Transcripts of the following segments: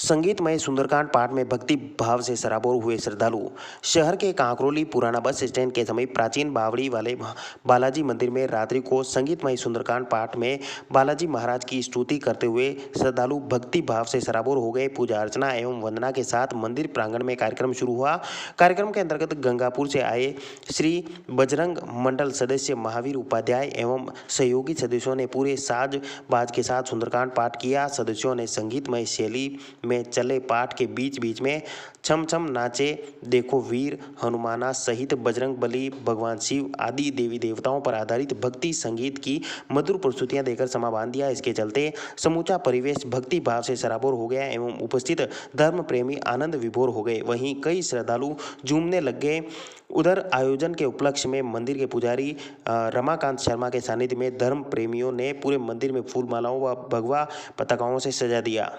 संगीतमय सुंदरकांड पाठ में भक्ति भाव से सराबोर हुए श्रद्धालु। शहर के कांकरोली पुराना बस स्टैंड के समीप प्राचीन बावड़ी वाले बालाजी मंदिर में रात्रि को संगीतमय सुंदरकांड पाठ में बालाजी महाराज की स्तुति करते हुए श्रद्धालु भक्ति भाव से सराबोर हो गए। पूजा अर्चना एवं वंदना के साथ मंदिर प्रांगण में कार्यक्रम शुरू हुआ। कार्यक्रम के अंतर्गत गंगापुर से आए श्री बजरंग मंडल सदस्य महावीर उपाध्याय एवं सहयोगी सदस्यों ने पूरे साज बाज के साथ सुंदरकांड पाठ किया। सदस्यों ने संगीतमय शैली में चले पाठ के बीच बीच में छम छम नाचे देखो वीर हनुमाना सहित बजरंग बली भगवान शिव आदि देवी देवताओं पर आधारित भक्ति संगीत की मधुर प्रस्तुतियां देकर समा बांध दिया। इसके चलते समूचा परिवेश भक्ति भाव से सराबोर हो गया एवं उपस्थित धर्म प्रेमी आनंद विभोर हो गए। वहीं कई श्रद्धालु झूमने लग गए। उधर आयोजन के उपलक्ष्य में मंदिर के पुजारी रमाकांत शर्मा के सानिध्य में धर्म प्रेमियों ने पूरे मंदिर में फूल मालाओं व भगवा पताकाओं से सजा दिया।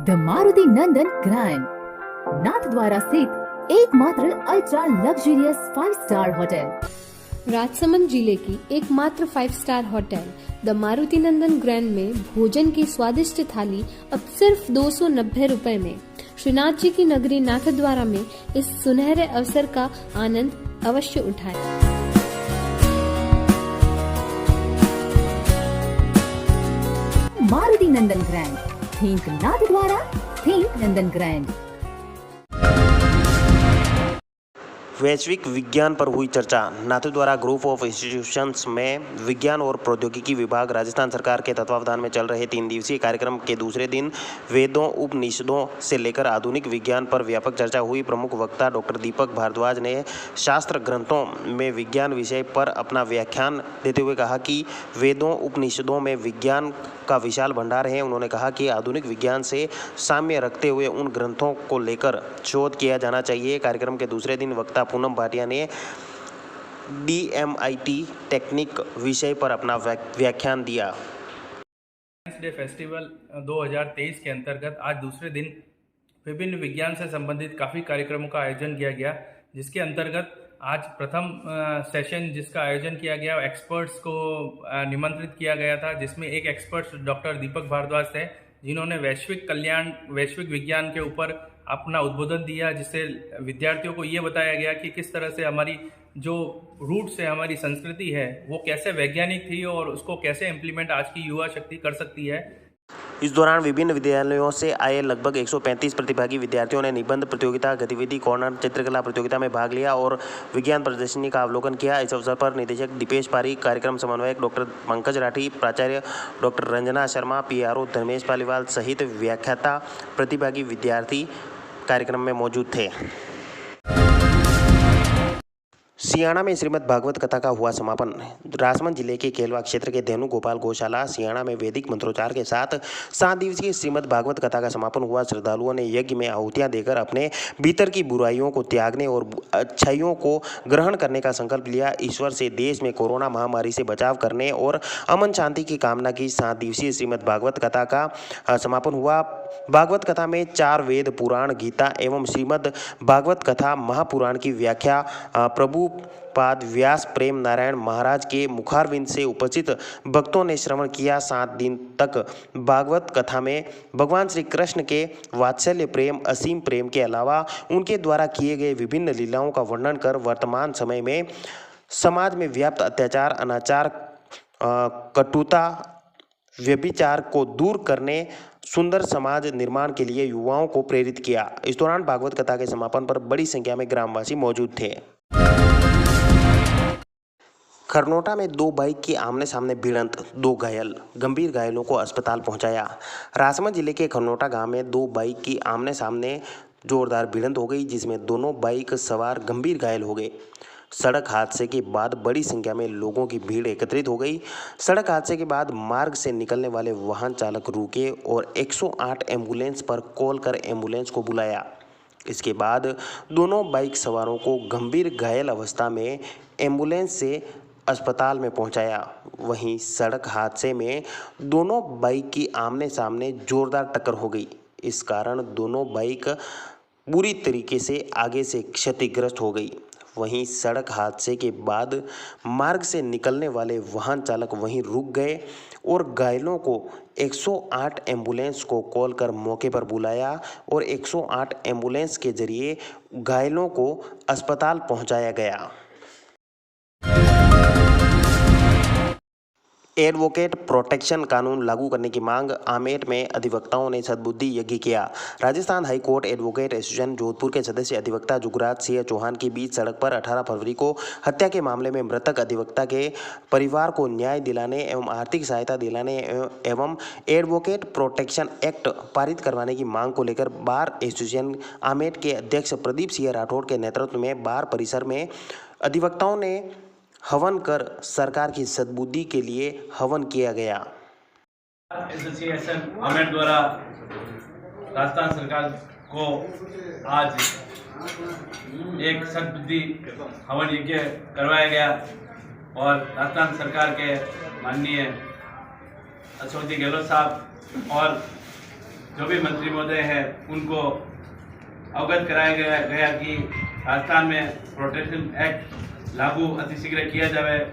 The Maruti Nandan grand Nathdwara स्थित एकमात्र ultra luxurious 5 star hotel. Rajsamand जिले की एकमात्र 5 star hotel the Maruti Nandan grand में भोजन की स्वादिष्ट थाली अब सिर्फ 290 रुपए में। श्रीनाथ जी की नगरी नाथद्वारा में इस सुनहरे अवसर का आनंद अवश्य उठाएं। मारुति नंदन ग्रैंड, थिंक नाथद्वारा, थिंक नंदन ग्रैंड। वैश्विक विज्ञान पर हुई चर्चा। नाथद्वारा ग्रुप ऑफ इंस्टीट्यूशंस में विज्ञान और प्रौद्योगिकी विभाग राजस्थान सरकार के तत्वावधान में चल रहे 3 दिवसीय कार्यक्रम के दूसरे दिन वेदों उपनिषदों से लेकर आधुनिक विज्ञान पर व्यापक चर्चा हुई। प्रमुख वक्ता डॉक्टर दीपक भारद्वाज ने शास्त्र ग्रंथों में विज्ञान विषय पर अपना व्याख्यान देते हुए कहा कि वेदों उपनिषदों में विज्ञान का विशाल भंडार है। उन्होंने कहा कि आधुनिक विज्ञान से साम्य रखते हुए उन ग्रंथों को लेकर शोध किया जाना चाहिए। कार्यक्रम के दूसरे दिन वक्ता पूनम भाटिया ने DMIT टेक्निक विषय पर अपना व्याख्यान दिया। साइंस डे फेस्टिवल 2023 के अंतर्गत आज दूसरे दिन विभिन्न विज्ञान से संबंधित काफ़ी कार्यक्रमों का आयोजन किया गया, जिसके अंतर्गत आज प्रथम सेशन जिसका आयोजन किया गया एक्सपर्ट्स को निमंत्रित किया गया था, जिसमें एक एक्सपर्ट डॉक्टर दीपक भारद्वाज थे, जिन्होंने वैश्विक विज्ञान के ऊपर अपना उद्बोधन दिया, जिससे विद्यार्थियों को ये बताया गया कि किस तरह से हमारी जो रूट्स है, हमारी संस्कृति है, वो कैसे वैज्ञानिक थी और उसको कैसे इम्प्लीमेंट आज की युवा शक्ति कर सकती है। इस दौरान विभिन्न विद्यालयों से आए लगभग 135 प्रतिभागी विद्यार्थियों ने निबंध प्रतियोगिता, गतिविधि कॉर्नर, चित्रकला प्रतियोगिता में भाग लिया और विज्ञान प्रदर्शनी का अवलोकन किया। इस अवसर पर निदेशक दीपेश पारीक, कार्यक्रम समन्वयक डॉक्टर पंकज राठी, प्राचार्य डॉक्टर रंजना शर्मा, PRO धर्मेश पालीवाल सहित व्याख्याता प्रतिभागी विद्यार्थी कार्यक्रम में मौजूद थे। सियाणा में श्रीमद् भागवत कथा का हुआ समापन। राजसमंद जिले के केलवा क्षेत्र के धेनु गोपाल गौशाला सियाणा में वैदिक मंत्रोच्चार के साथ 7 दिवसीय श्रीमद् भागवत कथा का समापन हुआ। श्रद्धालुओं ने यज्ञ में आहुतियां देकर अपने भीतर की बुराइयों को त्यागने और अच्छाइयों को ग्रहण करने का संकल्प लिया। ईश्वर से देश में कोरोना महामारी से बचाव करने और अमन शांति की कामना की। 7 दिवसीय श्रीमद् भागवत कथा का समापन हुआ। भागवत कथा में 4 वेद, पुराण, गीता एवं श्रीमद् भागवत कथा महापुराण की व्याख्या प्रभुपाद व्यास प्रेम नारायण महाराज के मुखारविंद से उपस्थित भक्तों ने श्रवण किया। 7 दिन तक भागवत कथा में भगवान श्री कृष्ण के वात्सल्य प्रेम, असीम प्रेम के अलावा उनके द्वारा किए गए विभिन्न लीलाओं का वर्णन कर वर्तमान समय में समाज में व्याप्त अत्याचार, अनाचार, कटुता, व्यभिचार को दूर करने, सुंदर समाज निर्माण के लिए युवाओं को प्रेरित किया। इस दौरान भागवत कथा के समापन पर बड़ी संख्या में ग्रामवासी मौजूद थे। खरनोटा में 2 बाइक की आमने सामने भिड़ंत, 2 घायल, गंभीर घायलों को अस्पताल पहुंचाया। राजसमंद जिले के खरनोटा गांव में 2 बाइक की आमने सामने जोरदार भिड़ंत हो गई, जिसमें दोनों बाइक सवार गंभीर घायल हो गए। सड़क हादसे के बाद बड़ी संख्या में लोगों की भीड़ एकत्रित हो गई। सड़क हादसे के बाद मार्ग से निकलने वाले वाहन चालक रुके और 108 एम्बुलेंस पर कॉल कर एम्बुलेंस को बुलाया। इसके बाद दोनों बाइक सवारों को गंभीर घायल अवस्था में एम्बुलेंस से अस्पताल में पहुंचाया। वहीं सड़क हादसे में दोनों बाइक की आमने सामने जोरदार टक्कर हो गई। इस कारण दोनों बाइक बुरी तरीके से आगे से क्षतिग्रस्त हो गई। वहीं सड़क हादसे के बाद मार्ग से निकलने वाले वाहन चालक वहीं रुक गए और घायलों को 108 एम्बुलेंस को कॉल कर मौके पर बुलाया और 108 एम्बुलेंस के जरिए घायलों को अस्पताल पहुंचाया गया। एडवोकेट प्रोटेक्शन कानून लागू करने की मांग आमेर में अधिवक्ताओं ने सद्बुद्धि यज्ञ किया। Rajasthan high court advocate association Jodhpur के सदस्य अधिवक्ता जुगराज सिंह चौहान के बीच सड़क पर 18 फरवरी को हत्या के मामले में मृतक अधिवक्ता के परिवार को न्याय दिलाने एवं आर्थिक सहायता दिलाने एवं एडवोकेट प्रोटेक्शन एक्ट पारित करवाने की मांग को लेकर बार एसोसिएशन आमेर के अध्यक्ष प्रदीप सिंह राठौड़ के नेतृत्व में बार परिसर में अधिवक्ताओं ने हवन कर सरकार की सद्बुद्धि के लिए हवन किया गया। एसोसिएशन आमेर द्वारा राजस्थान सरकार को आज एक सद्बुद्धि हवन यज्ञ करवाया गया और राजस्थान सरकार के माननीय अशोक जी गहलोत साहब और जो भी मंत्री महोदय हैं उनको अवगत कराया गया कि राजस्थान में प्रोटेक्शन एक्ट लागू अतिशीघ्र किया जाए।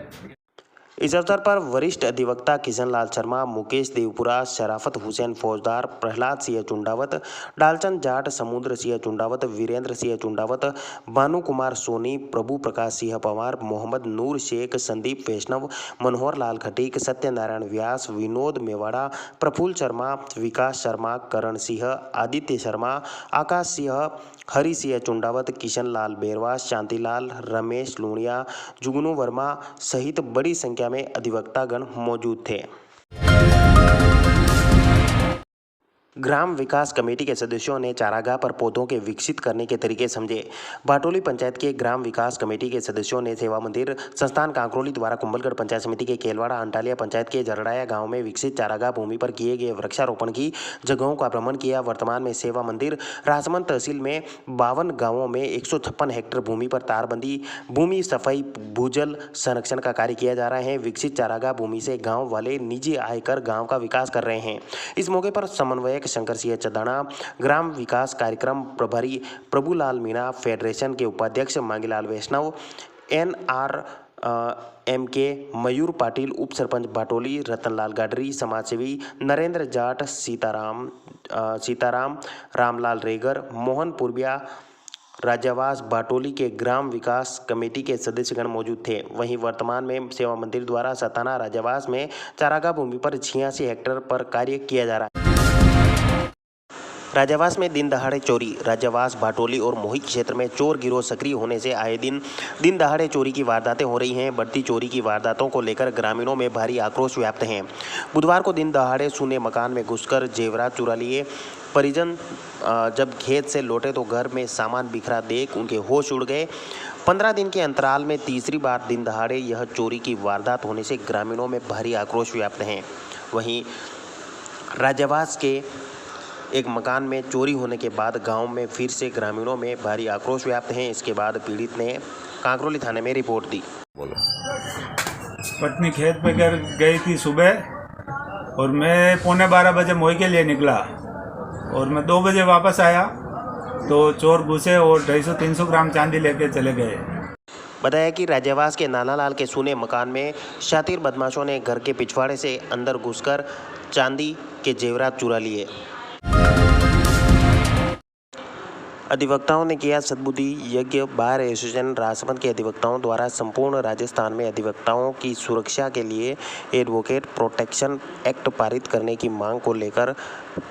इस अवसर पर वरिष्ठ अधिवक्ता किशन लाल शर्मा, मुकेश देवपुरा, शराफत हुसैन फौजदार, प्रहलाद सिंह चुंडावत, डालचंद जाट, समुद्र सिंह चुंडावत, वीरेंद्र सिंह चुंडावत, भानु कुमार सोनी, प्रभु प्रकाश सिंह पवार, मोहम्मद नूर शेख, संदीप वैष्णव, मनोहर लाल खटीक, सत्यनारायण व्यास, विनोद मेवाड़ा, प्रफुल्ल शर्मा, विकास शर्मा, करण सिंह, आदित्य शर्मा, आकाश सिंह, हरि सिंह चुंडावत, किशन लाल बेरवास, शांतिलाल, रमेश लूणिया, जुगनू वर्मा सहित बड़ी संख्या में अधिवक्तागण मौजूद थे। ग्राम विकास कमेटी के सदस्यों ने चारागाह पर पौधों के विकसित करने के तरीके समझे। बाटोली पंचायत के ग्राम विकास कमेटी के सदस्यों ने सेवा मंदिर संस्थान कांकरोली द्वारा कुंभलगढ़ पंचायत समिति के केलवाड़ा अंटालिया पंचायत के जरड़ाया गांव में विकसित चारागाह भूमि पर किए गए वृक्षारोपण की जगहों का भ्रमण किया। वर्तमान में सेवा मंदिर राजमंद तहसील में 52 गाँवों में 156 हेक्टेयर भूमि पर तारबंदी, भूमि सफाई, भूजल संरक्षण का कार्य किया जा रहा है। विकसित चारागाह भूमि से गाँव वाले निजी आय कर गाँव का विकास कर रहे हैं। इस मौके पर समन्वयक शंकर सिंह चदाना, ग्राम विकास कार्यक्रम प्रभारी प्रभुलाल मीणा, फेडरेशन के उपाध्यक्ष मांगीलाल वैष्णव, NRMK मयूर पाटिल, उप सरपंच बाटोली रतनलाल गाडरी, समाजसेवी नरेंद्र जाट, सीताराम रामलाल रेगर, मोहन पुरबिया, राजावास बाटोली के ग्राम विकास कमेटी के सदस्यगण मौजूद थे। वहीं वर्तमान में सेवा मंदिर द्वारा सताना राजावास में चारागाह भूमि पर 86 हेक्टेयर पर कार्य किया जा रहा है। राजावास में दिन दहाड़े चोरी। राजावास, बाटोली और मोही क्षेत्र में चोर गिरोह सक्रिय होने से आए दिन दहाड़े चोरी की वारदातें हो रही हैं। बढ़ती चोरी की वारदातों को लेकर ग्रामीणों में भारी आक्रोश व्याप्त है। बुधवार को दिन दहाड़े सूने मकान में घुसकर जेवरात चुरा लिए। परिजन जब खेत से लौटे तो घर में सामान बिखरा देख उनके होश उड़ गए। 15 दिन के अंतराल में तीसरी बार दिन दहाड़े यह चोरी की वारदात होने से ग्रामीणों में भारी आक्रोश व्याप्त है। वहीं राजावास के एक मकान में चोरी होने के बाद गांव में फिर से ग्रामीणों में भारी आक्रोश व्याप्त है। इसके बाद पीड़ित ने कांकरोली थाने में रिपोर्ट दी। पत्नी खेत पे गई थी सुबह और मैं 11:15 बजे मोही के लिए निकला और मैं 2 बजे वापस आया तो चोर घुसे और 250-300 ग्राम चांदी लेके चले गए। बताया कि राजावास के नानालाल के सूने मकान में शातिर बदमाशों ने घर के पिछवाड़े से अंदर घुसकर चांदी के जेवरात चुरा लिए। अधिवक्ताओं ने किया सद्बुद्धि यज्ञ। बार एसोसिएशन राजमंद के अधिवक्ताओं द्वारा संपूर्ण राजस्थान में अधिवक्ताओं की सुरक्षा के लिए एडवोकेट प्रोटेक्शन एक्ट पारित करने की मांग को लेकर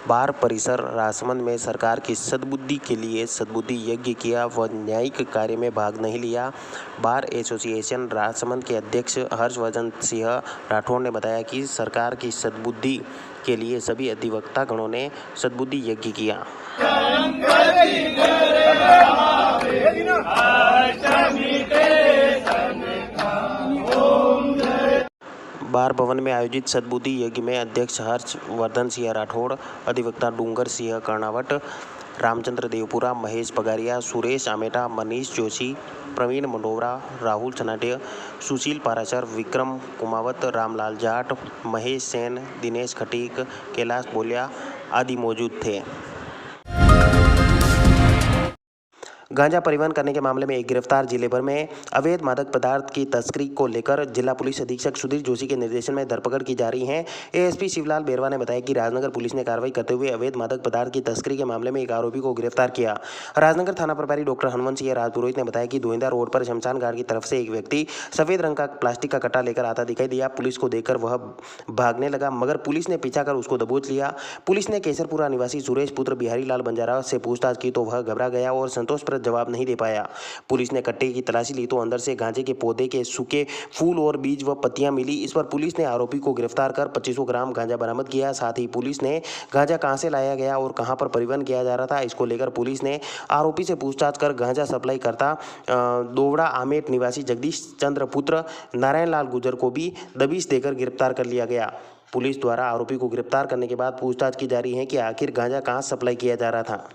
बार परिसर राजमंद में सरकार की सद्बुद्धि के लिए सद्बुद्धि यज्ञ किया व न्यायिक कार्य में भाग नहीं लिया। बार एसोसिएशन राजमंद के अध्यक्ष हर्षवर्धन सिंह राठौड़ ने बताया कि सरकार की सद्बुद्धि के लिए सभी अधिवक्ता गणों ने सद्बुद्धि यज्ञ किया। बार भवन में आयोजित सद्बुद्धि यज्ञ में अध्यक्ष हर्षवर्धन सिंह राठौड़, अधिवक्ता डूंगर सिंह कर्णावट, रामचंद्र देवपुरा, महेश पगारिया, सुरेश आमेटा, मनीष जोशी, प्रवीण मंडोरा, राहुल चनाटे, सुशील पाराशर, विक्रम कुमावत, रामलाल जाट, महेश सेन, दिनेश खटीक, कैलाश बोलिया आदि मौजूद थे। गांजा परिवहन करने के मामले में एक गिरफ्तार। जिले भर में अवैध मादक पदार्थ की तस्करी को लेकर जिला पुलिस अधीक्षक सुधीर जोशी के निर्देशन में धरपकड़ की जा रही है। एएसपी शिवलाल बेरवा ने बताया कि राजनगर पुलिस ने कार्रवाई करते हुए अवैध मादक पदार्थ की तस्करी के मामले में एक आरोपी को गिरफ्तार किया। राजनगर थाना प्रभारी डॉक्टर हनुमंत सिंह राजपुरोहित ने बताया कि दोहिंदा रोड पर शमशान घाट की तरफ से एक व्यक्ति सफेद रंग का प्लास्टिक का कट्टा लेकर आता दिखाई दिया। पुलिस को देखकर वह भागने लगा, मगर पुलिस ने पीछा कर उसको दबोच लिया। पुलिस ने केसरपुरा निवासी सुरेश पुत्र बिहारी लाल बंजारा से पूछताछ की तो वह घबरा गया और संतोषप्रद जवाब नहीं दे पाया। पुलिस ने कट्टे की तलाशी ली तो अंदर से गांजे के पौधे के सूखे फूल और बीज व पत्तियां मिली। इस पर पुलिस ने आरोपी को गिरफ्तार कर 2500 ग्राम गांजा बरामद किया। साथ ही पुलिस ने गांजा कहां से लाया गया और कहां पर परिवहन किया जा रहा था, इसको लेकर पुलिस ने आरोपी से पूछताछ कर गांजा सप्लाई करता दोवड़ा आमेट निवासी जगदीश चंद्र पुत्र नारायण लाल गुर्जर को भी दबिश देकर गिरफ्तार कर लिया गया। पुलिस द्वारा आरोपी को गिरफ्तार करने के बाद पूछताछ की जा रही है कि आखिर गांजा कहां सप्लाई किया जा रहा था।